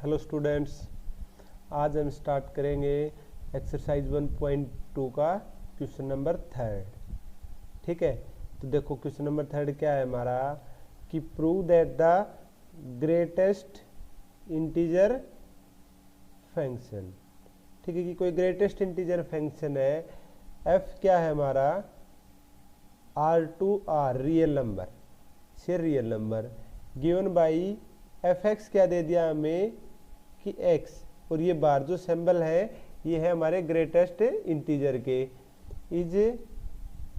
Hello students, आज हम start करेंगे एक्सरसाइज 1.2 का क्वेश्चन नंबर 3। ठीक है, तो देखो क्वेश्चन नंबर 3 क्या है हमारा कि prove that the greatest integer function. ठीक है, कि कोई ग्रेटेस्ट इंटीजर फंक्शन है, एफ क्या है हमारा R2R रियल नंबर से real number given by F x क्या दे दिया हमें कि x, और ये बार जो सिंबल है ये है हमारे ग्रेटेस्ट इंटीजर के, इज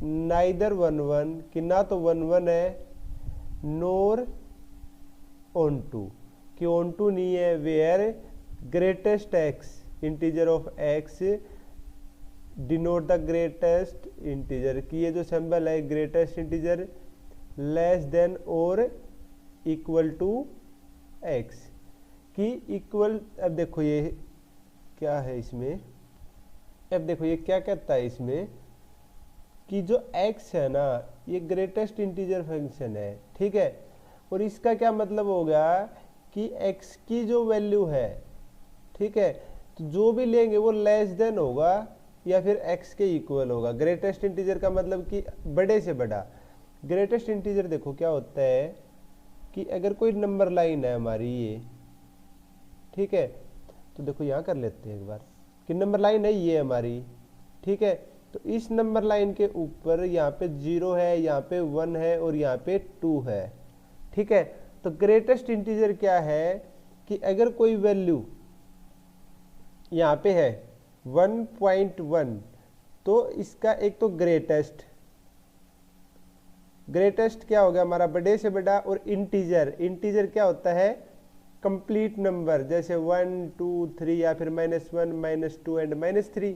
नाइदर 1 कि ना तो 1 है नोर ऑन टू कि ऑन टू नहीं है, where greatest x integer of x denote the greatest integer कि ये जो सिंबल है ग्रेटेस्ट इंटीजर लेस देन और इक्वल टू x कि इक्वल। अब देखो ये क्या है इसमें, अब देखो ये क्या कहता है इसमें कि जो x है ना ये ग्रेटेस्ट इंटीजर फंक्शन है। ठीक है, और इसका क्या मतलब हो गया कि x की जो वैल्यू है, ठीक है, तो जो भी लेंगे वो लेस देन होगा या फिर x के इक्वल होगा। ग्रेटेस्ट इंटीजर का मतलब कि बड़े से बड़ा। ग्रेटेस्ट इंटीजर देखो क्या होता है कि अगर कोई नंबर लाइन है हमारी ये, ठीक है, तो देखो यहाँ कर लेते हैं एक बार कि नंबर लाइन है ये हमारी, ठीक है, तो इस नंबर लाइन के ऊपर यहाँ पे 0 है, यहाँ पे 1 है और यहाँ पे 2 है। ठीक है, तो ग्रेटेस्ट इंटीजर क्या है कि अगर कोई वैल्यू यहाँ पे है 1.1 तो इसका एक तो ग्रेटेस्ट क्या हो गया हमारा बड़े से बड़ा, और इंटीजर क्या होता है कंप्लीट नंबर, जैसे 1 2 3 या फिर -1 -2 एंड -3।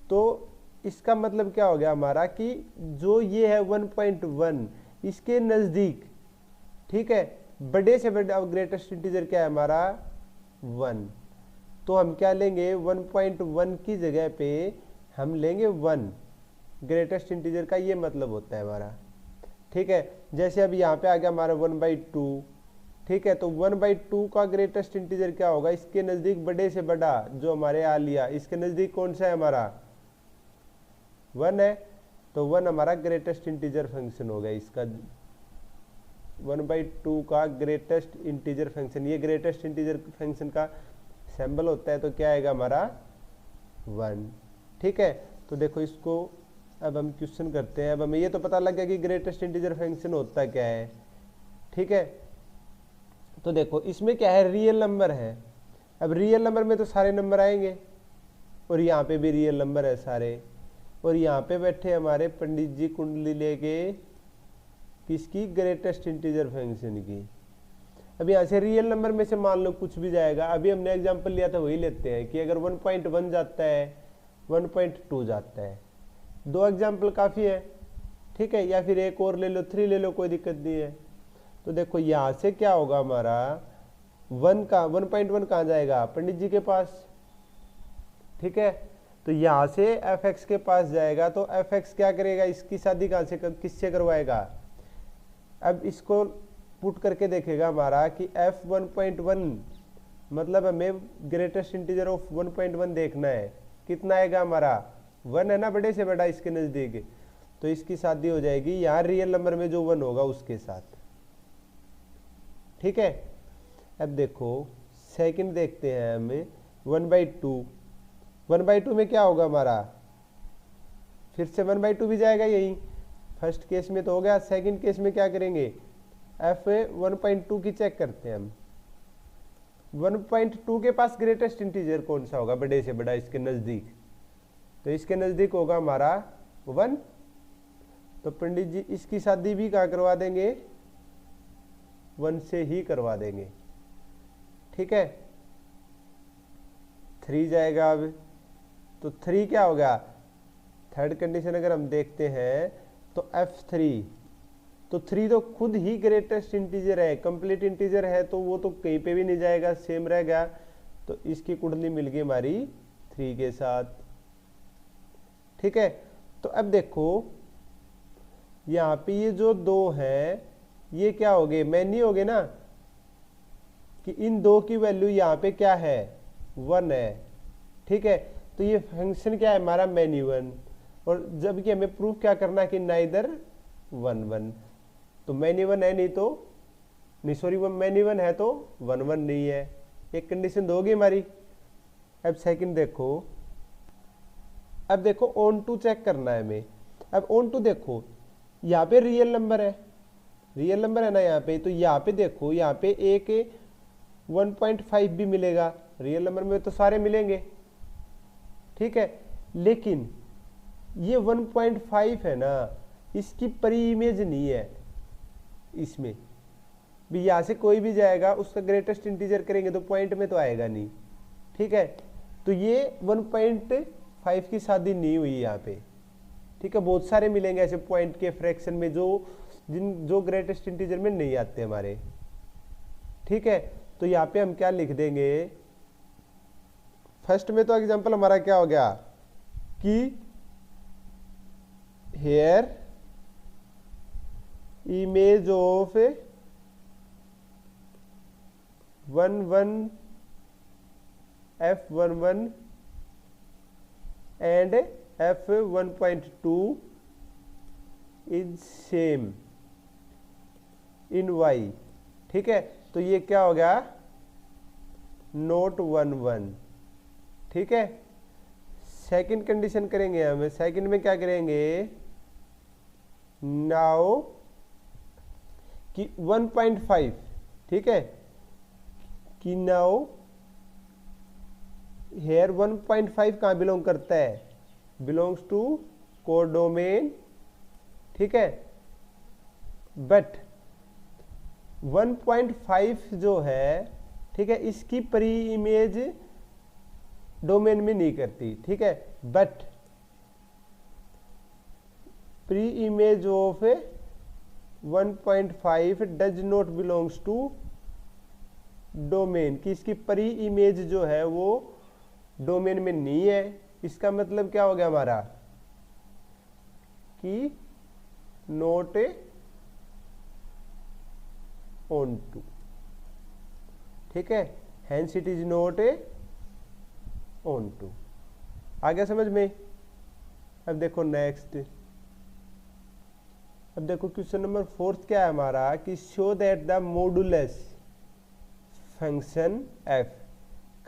तो इसका मतलब क्या हो गया हमारा कि जो ये है 1.1 इसके नज़दीक, ठीक है, बड़े से बड़ा ग्रेटेस्ट इंटीजर क्या है हमारा 1। तो हम क्या लेंगे 1.1 की जगह पे हम लेंगे 1। ग्रेटेस्ट इंटीजर का ये मतलब होता है हमारा। ठीक है, जैसे अब यहाँ पे आ गया हमारा 1/2। ठीक है, तो 1/2 का ग्रेटेस्ट इंटीजर क्या होगा, इसके नज़दीक बड़े से बड़ा जो हमारे आ लिया, इसके नज़दीक कौन सा है हमारा 1 है, तो 1 हमारा ग्रेटेस्ट इंटीजर फंक्शन होगा। इसका 1/2 का ग्रेटेस्ट इंटीजर फंक्शन, ये ग्रेटेस्ट इंटीजर फंक्शन का सिंबल होता है, तो क्या आएगा हमारा 1। ठीक है, तो देखो इसको अब हम क्वेश्चन करते हैं। अब हमें ये तो पता लग गया कि ग्रेटेस्ट इंटीजर फंक्शन होता क्या है। ठीक है, तो देखो इसमें क्या है रियल नंबर है। अब रियल नंबर में तो सारे नंबर आएंगे, और यहाँ पे भी रियल नंबर है सारे, और यहाँ पे बैठे हमारे पंडित जी कुंडली लेके किसकी ग्रेटेस्ट इंटीजर फंक्शन की। अब यहाँ से रियल नंबर में से मान लो कुछ भी जाएगा। अभी हमने एग्जांपल लिया था वही लेते हैं कि अगर 1.1 जाता है 1.2 जाता है, 2 एग्जाम्पल काफ़ी है। ठीक है, या फिर एक और ले लो, 3 ले लो, कोई दिक्कत नहीं है। तो देखो यहाँ से क्या होगा हमारा 1.1 कहाँ जाएगा पंडित जी के पास। ठीक है, तो यहाँ से एफ एक्स के पास जाएगा, तो एफ एक्स क्या करेगा, इसकी शादी कहाँ से किससे करवाएगा। अब इसको पुट करके देखेगा हमारा कि एफ 1.1 मतलब हमें ग्रेटेस्ट इंटीजर ऑफ 1.1 देखना है, कितना आएगा हमारा 1 है ना, बड़े से बड़ा इसके नज़दीक, तो इसकी शादी हो जाएगी यहाँ रियल नंबर में जो 1 होगा उसके साथ। ठीक है, अब देखो सेकंड देखते हैं हमें 1/2 में क्या होगा हमारा, फिर से 1/2 भी जाएगा यही। फर्स्ट केस में तो हो गया, सेकंड केस में क्या करेंगे एफ 1.2 की चेक करते हैं हम। 1.2 के पास ग्रेटेस्ट इंटीजर कौन सा होगा बड़े से बड़ा इसके नज़दीक, तो इसके नज़दीक होगा हमारा 1। तो पंडित जी इसकी शादी भी कहाँ करवा देंगे 1 से ही करवा देंगे। ठीक है, 3 जाएगा अब, तो 3 क्या हो गया, थर्ड कंडीशन अगर हम देखते हैं तो F3, तो 3 तो खुद ही ग्रेटेस्ट इंटीजर है, कंप्लीट इंटीजर है, तो वो तो कहीं पे भी नहीं जाएगा, सेम रह गया। तो इसकी कुंडली मिल गई हमारी 3 के साथ। ठीक है, तो अब देखो यहाँ पे ये जो 2 है ये क्या हो गए मैनी हो गए ना, कि इन दो की वैल्यू यहाँ पे क्या है, 1 है। ठीक है, तो ये फंक्शन क्या है हमारा, मैन इवन, और जबकि हमें प्रूफ क्या करना है कि नाइदर 1 1, तो मैन इवन है नहीं तो नहीं, सॉरी वो मैन इवन है तो 1 1 नहीं है। एक कंडीशन दोगी हमारी। अब सेकंड देखो, अब देखो ऑन टू चेक करना है हमें। अब ऑन टू देखो, यहाँ पे रियल नंबर है, रियल नंबर है ना यहाँ पे, तो यहाँ पे देखो, यहाँ पे एक 1.5 भी मिलेगा, रियल नंबर में तो सारे मिलेंगे। ठीक है, लेकिन ये 1.5 है ना, इसकी परी इमेज नहीं है इसमें भी। यहाँ से कोई भी जाएगा उसका ग्रेटेस्ट इंटीजर करेंगे तो पॉइंट में तो आएगा नहीं। ठीक है, तो ये 1.5 की शादी नहीं हुई यहाँ पे। ठीक है, बहुत सारे मिलेंगे ऐसे पॉइंट के फ्रैक्शन में जो ग्रेटेस्ट इंटीजर में नहीं आते हमारे। ठीक है, तो यहाँ पे हम क्या लिख देंगे, फर्स्ट में तो एग्जांपल हमारा क्या हो गया कि here image of 11 F11 and F1.2 is same in Y। ठीक है, तो ये क्या हो गया, नोट 1 1। ठीक है, सेकंड कंडीशन करेंगे हम। सेकंड में क्या करेंगे, नाउ कि 1.5, ठीक है, कि नाउ हेयर 1.5 कहाँ बिलोंग करता है, बिलोंग्स टू कोडोमेन। ठीक है, बट 1.5 जो है, ठीक है, इसकी प्री इमेज डोमेन में नहीं करती। ठीक है, but pre image of 1.5 does not belongs to domain, कि इसकी प्री इमेज जो है वो डोमेन में नहीं है। इसका मतलब क्या हो गया हमारा कि नोट ऑन टू। ठीक है, hence it is not onto. आ गया समझ में। अब देखो नेक्स्ट, अब देखो क्वेश्चन नंबर 4 क्या है हमारा कि show that the modulus function f,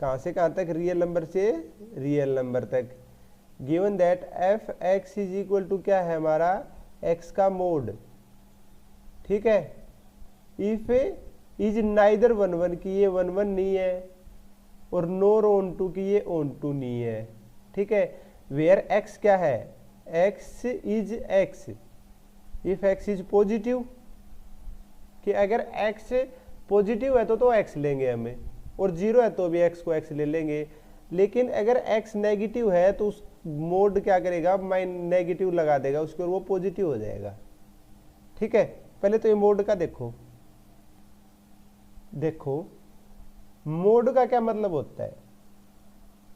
कहां से कहां तक, रियल नंबर से रियल नंबर तक, given that F X is equal to क्या है हमारा, x का मोड। ठीक है, इफ इज नाइदर 1 1, की ये 1 1 नहीं है, और नोर ऑन टू, की ये ऑन टू नहीं है। ठीक है, वेयर x क्या है, x is x, if x is positive, कि अगर x पॉजिटिव है तो x लेंगे हमें, और 0 है तो भी x को x ले लेंगे। लेकिन अगर x नेगेटिव है तो उस मोड क्या करेगा, नेगेटिव लगा देगा उसके, और वो पॉजिटिव हो जाएगा। ठीक है, पहले तो ये मोड का देखो, देखो मोड का क्या मतलब होता है,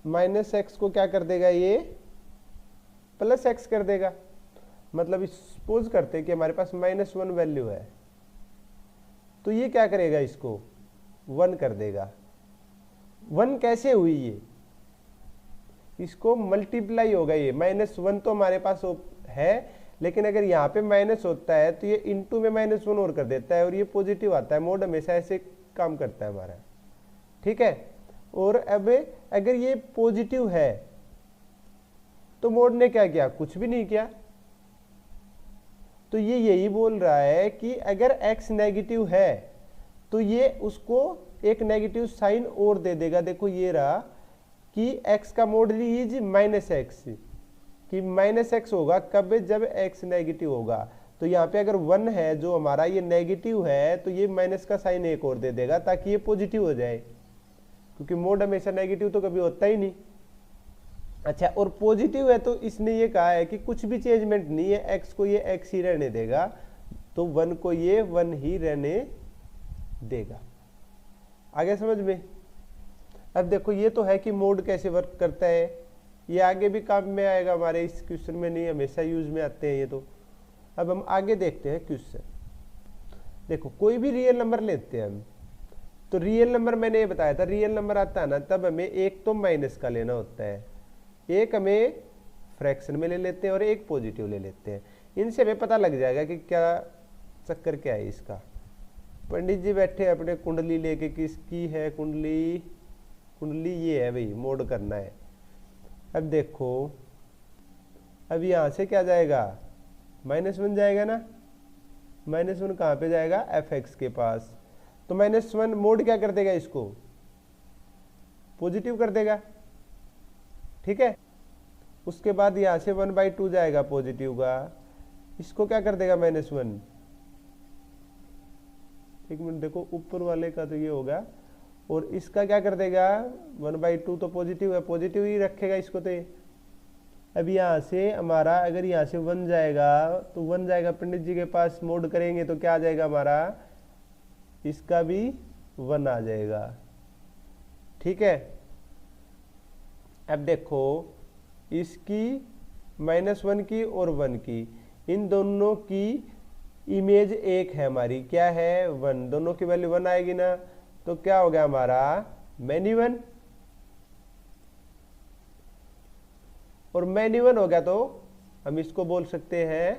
-x को क्या कर देगा, ये +x कर देगा। मतलब सपोज करते हैं कि हमारे पास -1 वैल्यू है, तो ये क्या करेगा, इसको 1 कर देगा। 1 कैसे हुई ये, इसको मल्टीप्लाई होगा, ये -1 तो हमारे पास है, लेकिन अगर यहाँ पे माइनस होता है तो ये इंटू में -1 और कर देता है, और ये पॉजिटिव आता है। मोड हमेशा ऐसे काम करता है हमारा। ठीक है, और अब अगर ये पॉजिटिव है तो मोड ने क्या किया, कुछ भी नहीं किया। तो ये यही बोल रहा है कि अगर x नेगेटिव है तो ये उसको एक नेगेटिव साइन और दे देगा। देखो ये रहा कि x का मोड इज -x, कि -x होगा कब, जब x नेगेटिव होगा। तो यहाँ पे अगर 1 है जो हमारा, ये नेगेटिव है, तो ये माइनस का साइन एक और दे देगा ताकि ये पॉजिटिव हो जाए, क्योंकि मोड हमेशा नेगेटिव तो कभी होता ही नहीं। अच्छा, और पॉजिटिव है तो इसने ये कहा है कि कुछ भी चेंजमेंट नहीं है, x को ये x ही रहने देगा, तो 1 को ये 1 ही रहने देगा। आगे समझ में। अब देखो ये तो है कि मोड कैसे वर्क करता है, ये आगे भी काम में आएगा हमारे, इस क्वेश्चन में नहीं, हमेशा यूज में आते हैं ये तो। अब हम आगे देखते हैं क्वेश्चन। देखो कोई भी रियल नंबर लेते हैं हम, तो रियल नंबर मैंने ये बताया था, रियल नंबर आता है ना तब हमें एक तो माइनस का लेना होता है, एक हमें फ्रैक्शन में ले लेते हैं और एक पॉजिटिव ले लेते हैं। इनसे हमें पता लग जाएगा कि क्या चक्कर क्या है इसका। पंडित जी बैठे अपने कुंडली लेके, किसकी है कुंडली, कुंडली ये है भाई, मोड करना है। अब देखो, अब यहां से क्या जाएगा, -1 जाएगा ना, -1 कहां पे जाएगा, fx के पास। तो -1 मोड क्या कर देगा, इसको पॉजिटिव कर देगा, ठीक है। उसके बाद यहां से 1/2 जाएगा पॉजिटिव का, इसको क्या कर देगा -1। एक मिनट देखो, ऊपर वाले का तो ये होगा, और इसका क्या कर देगा 1/2, तो पॉजिटिव है, पॉजिटिव ही रखेगा इसको। तो अब यहां से हमारा अगर यहां से 1 जाएगा तो 1 जाएगा पंडित जी के पास, मोड करेंगे तो क्या आ जाएगा हमारा, इसका भी 1 आ जाएगा, ठीक है। अब देखो, इसकी -1 की और 1 की, इन दोनों की इमेज एक है हमारी, क्या है 1, दोनों की वैल्यू 1 आएगी ना, तो क्या हो गया हमारा मैनी 1, और मैनी 1 हो गया तो हम इसको बोल सकते हैं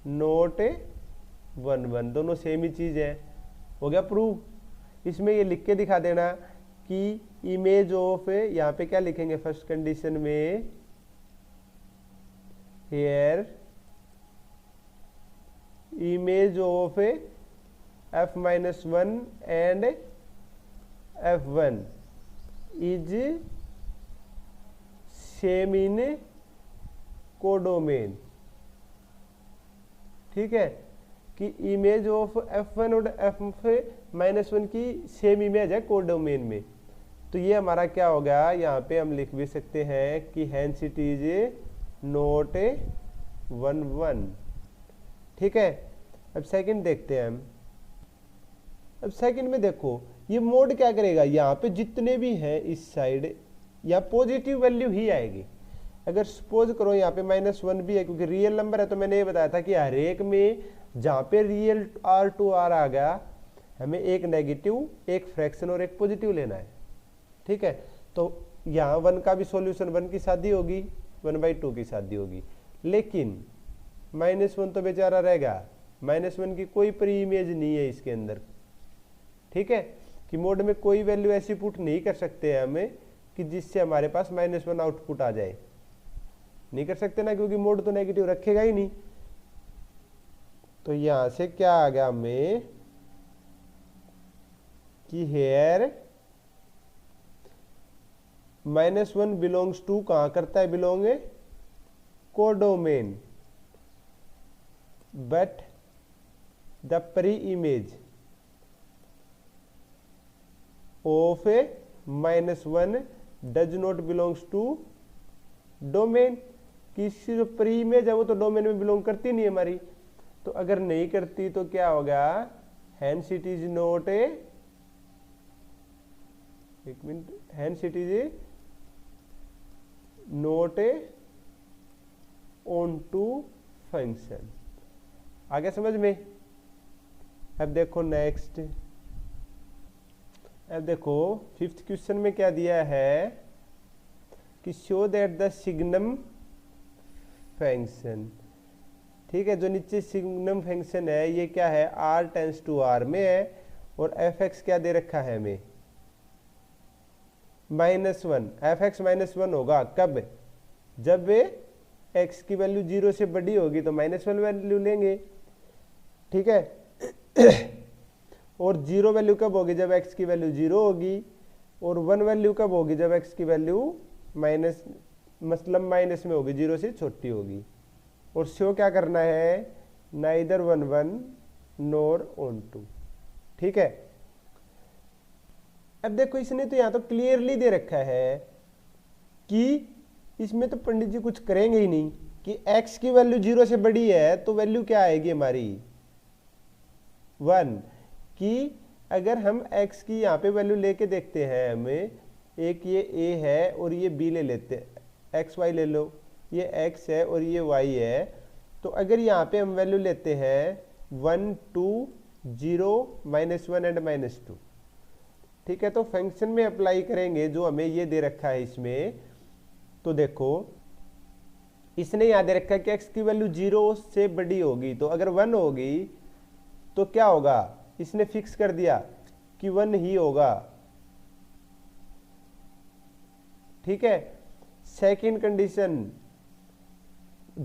नोट 1 दोनों सेम ही चीज है, हो गया प्रूव। इसमें ये लिख के दिखा देना कि इमेज ऑफ, यहां पे क्या लिखेंगे फर्स्ट कंडीशन में, here image of f-1 and f1 is same in codomain, ठीक है, कि इमेज ऑफ f1 और f-1 की सेम इमेज है कोडोमेन में। तो ये हमारा क्या हो गया, यहाँ पे हम लिख भी सकते हैं कि हेंस इट इज नोट 1 ठीक है। अब सेकंड देखते हैं हम। अब सेकंड में देखो, ये मोड क्या करेगा, यहाँ पे जितने भी हैं इस साइड, या पॉजिटिव वैल्यू ही आएगी। अगर सपोज करो यहाँ पे -1 भी है, क्योंकि रियल नंबर है, तो मैंने ये बताया था कि हर एक में जहाँ पे रियल R to R आ गया, हमें एक नेगेटिव, एक फ्रैक्शन और एक पॉजिटिव लेना है, ठीक है। तो यहाँ 1 का भी सॉल्यूशन 1 की शादी होगी, 1/2 की शादी होगी, लेकिन -1 तो बेचारा रहेगा, -1 की कोई प्री इमेज नहीं है इसके अंदर, ठीक है, कि मोड में कोई वैल्यू ऐसी पुट नहीं कर सकते हैं हमें कि जिससे हमारे पास -1 आउटपुट आ जाए, नहीं कर सकते ना, क्योंकि मोड तो नेगेटिव रखेगा ही नहीं। तो यहां से क्या आ गया हमें कि हेयर -1 बिलोंग्स टू, कहां करता है belong, codomain, but the pre image of -1 does not belongs to domain, किसी जो प्री इमेज है वो तो डोमेन में बिलोंग करती नहीं है हमारी। तो अगर नहीं करती तो क्या होगा, hence it is not hence it is not onto function. आगे समझ में। अब देखो नेक्स्ट, अब देखो 5th क्वेश्चन में क्या दिया है कि show that the signum function, ठीक है, जो नीचे सिग्नम फंक्शन है ये क्या है, r टेंस टू r में है, और fx क्या दे रखा है हमें -1, fx -1 होगा कब, जब x की वैल्यू 0 से बड़ी होगी तो -1 वैल्यू लेंगे, ठीक है। और 0 वैल्यू कब होगी, जब x की वैल्यू 0 होगी, और 1 वैल्यू कब होगी, जब x की वैल्यू मतलब माइनस में होगी, 0 से छोटी होगी। और शो क्या करना है, नाइदर 1 नोर ऑन टू, ठीक है। अब देखो इसने तो यहां तो क्लियरली दे रखा है कि इसमें तो पंडित जी कुछ करेंगे ही नहीं, कि x की वैल्यू 0 से बड़ी है तो वैल्यू क्या आएगी हमारी 1, कि अगर हम x की यहाँ पे वैल्यू लेके देखते हैं, हमें एक ये a है और ये b ले लेते हैं, x y ले लो, ये x है और ये y है। तो अगर यहाँ पे हम वैल्यू लेते हैं 1 2 0 -1 एंड -2, ठीक है, तो फंक्शन में अप्लाई करेंगे जो हमें ये दे रखा है इसमें। तो देखो इसने यहाँ दे रखा है कि x की वैल्यू 0 से बड़ी होगी, तो अगर 1 होगी तो क्या होगा, इसने फिक्स कर दिया कि 1 ही होगा। ठीक है, सेकंड कंडीशन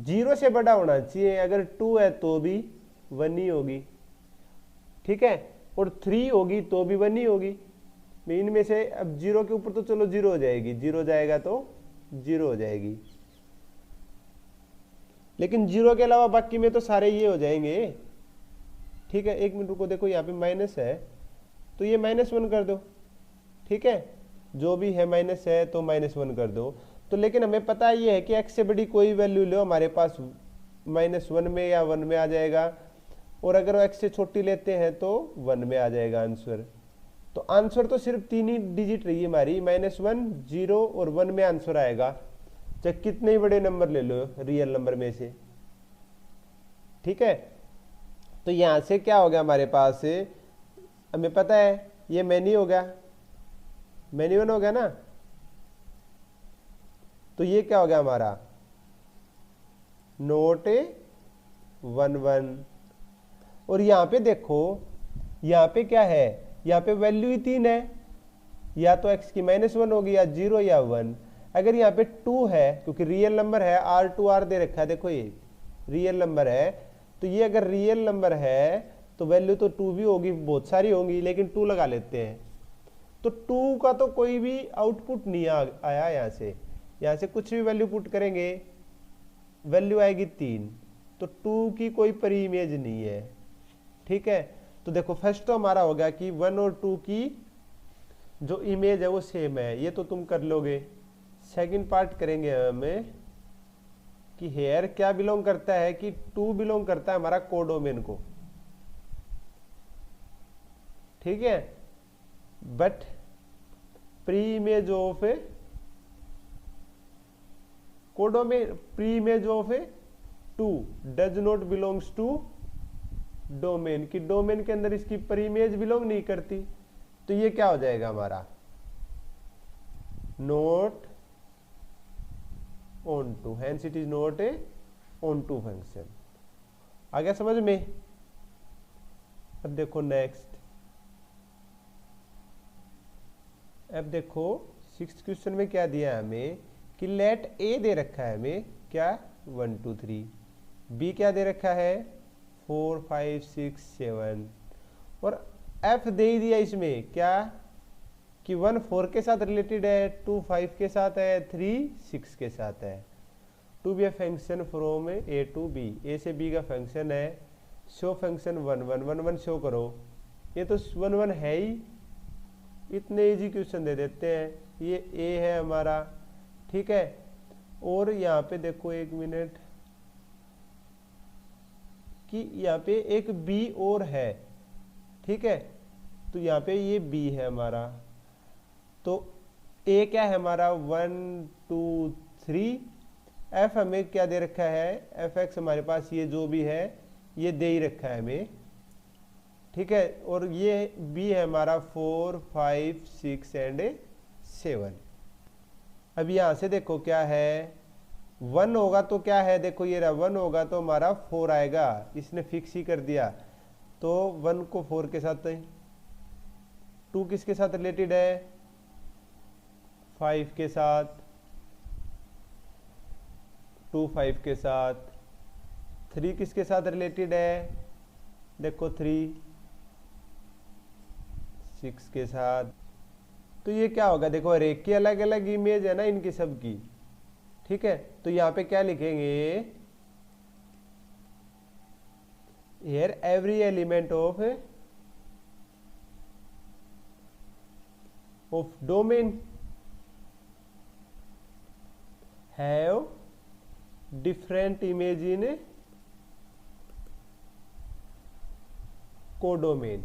0 से बड़ा होना चाहिए, अगर 2 है तो भी 1 ही होगी। ठीक है, और 3 होगी तो भी 1 ही होगी। इनमें से अब 0 के ऊपर तो चलो 0 हो जाएगी, 0 जाएगा तो 0 हो जाएगी, लेकिन 0 के अलावा बाकी में तो सारे ये हो जाएंगे। ठीक है, एक मिनट रुको, देखो यहाँ पे माइनस है तो ये -1 कर दो। ठीक है, जो भी है माइनस है तो -1 कर दो। तो लेकिन हमें पता ये है कि x से बड़ी कोई वैल्यू लो हमारे पास -1 में या 1 में आ जाएगा, और अगर x से छोटी लेते हैं तो 1 में आ जाएगा आंसर। तो आंसर तो सिर्फ 3 ही डिजिट रही है हमारी, -1, 0 और 1 में आंसर आएगा, चाहे कितने ही बड़े नंबर ले लो रियल नंबर में से। ठीक है, तो यहां से क्या हो गया हमारे पास, हमें पता है ये मैनी हो गया, मैनी 1 हो गया ना, तो ये क्या हो गया हमारा नोट 1 और यहां पे देखो यहां पे क्या है, यहाँ पे वैल्यू ही 3 है, या तो x की -1 होगी या 0 या 1। अगर यहाँ पे 2 है, क्योंकि रियल नंबर है, R2R दे रखा है, देखो ये रियल नंबर है, तो ये अगर रियल नंबर है तो वैल्यू तो 2 भी होगी, बहुत सारी होंगी, लेकिन 2 लगा लेते हैं। तो 2 का तो कोई भी आउटपुट नहीं आया, यहाँ से कुछ भी वैल्यू पुट करेंगे वैल्यू आएगी 3, तो 2 की कोई परी इमेज नहीं है। ठीक है, तो देखो फर्स्ट तो हमारा हो गया कि 1 और 2 की जो इमेज है वो सेम है, ये तो तुम कर लोगे। सेकंड पार्ट करेंगे हमें कि हेयर क्या बिलोंग करता है, कि 2 बिलोंग करता है हमारा कोडोमेन को। ठीक है, but pre image of codomain, pre image of 2 does not belongs to domain, की डोमेन के अंदर इसकी पर इमेज बिलोंग नहीं करती, तो ये क्या हो जाएगा हमारा not onto, hence it is not a onto function. आ गया समझ में? अब देखो नेक्स्ट, अब देखो 6th क्वेश्चन में क्या दिया है हमें कि लेट ए दे रखा है हमें क्या 1 2 3, बी क्या दे रखा है 4 5 6 7, और एफ दे ही दिया इसमें क्या कि 1 4 के साथ रिलेटेड है, 2 5 के साथ है, 3 6 के साथ है। To B a function from A to B, A से बी का फंक्शन है, शो फंक्शन 1 1 1 1 शो करो। ये तो 1 1 है ही, इतने इजी क्वेश्चन दे देते हैं, ये ए है हमारा। ठीक है, और यहाँ पे देखो एक मिनट कि यहाँ पे एक बी और है। ठीक है, तो यहाँ पे ये बी है हमारा, तो ए क्या है हमारा 1 2 3, एफ हमें क्या दे रखा है, एफ एक्स हमारे पास ये जो भी है ये दे ही रखा है हमें। ठीक है, और ये बी है हमारा 4 5 6 एंड 7। अब यहाँ से देखो क्या है 1 होगा तो क्या है, देखो ये रहा 1 होगा तो हमारा 4 आएगा, इसने फिक्स ही कर दिया। तो 1 को 4 के साथ, 2 किसके साथ रिलेटेड है 5 के साथ, 2 5 के साथ, 3 किसके साथ रिलेटेड है, देखो 3 6 के साथ। तो ये क्या होगा, देखो हर एक की अलग अलग इमेज है ना इनकी सब की। ठीक है, तो यहां पे क्या लिखेंगे, here every element of domain have different image in codomain.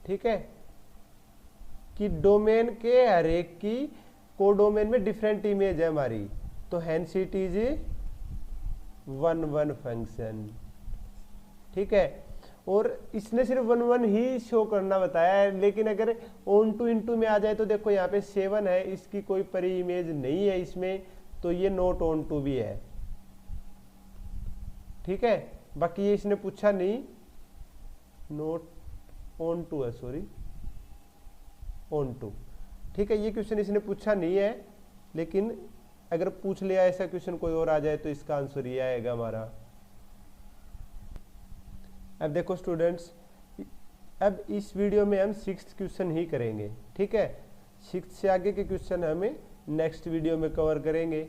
ठीक है, कि डोमेन के हर एक की कोडोमेन में डिफरेंट इमेज है हमारी, तो हेंस इट इज 1 1 फंक्शन। ठीक है, और इसने सिर्फ 1 1 ही शो करना बताया है, लेकिन अगर ऑन टू इनटू में आ जाए तो देखो यहाँ पे 7 है, इसकी कोई परी इमेज नहीं है इसमें, तो ये नॉट ऑन टू भी है। ठीक है, बाकी ये इसने पूछा नहीं, नॉट ऑन टू है, सॉरी ऑन टू। ठीक है, ये क्वेश्चन इसने पूछा नहीं है, लेकिन अगर पूछ लिया ऐसा क्वेश्चन कोई और आ जाए तो इसका आंसर ये आएगा हमारा। अब देखो स्टूडेंट्स, अब इस वीडियो में हम 6th क्वेश्चन ही करेंगे। ठीक है, 6th से आगे के क्वेश्चन हमें नेक्स्ट वीडियो में कवर करेंगे।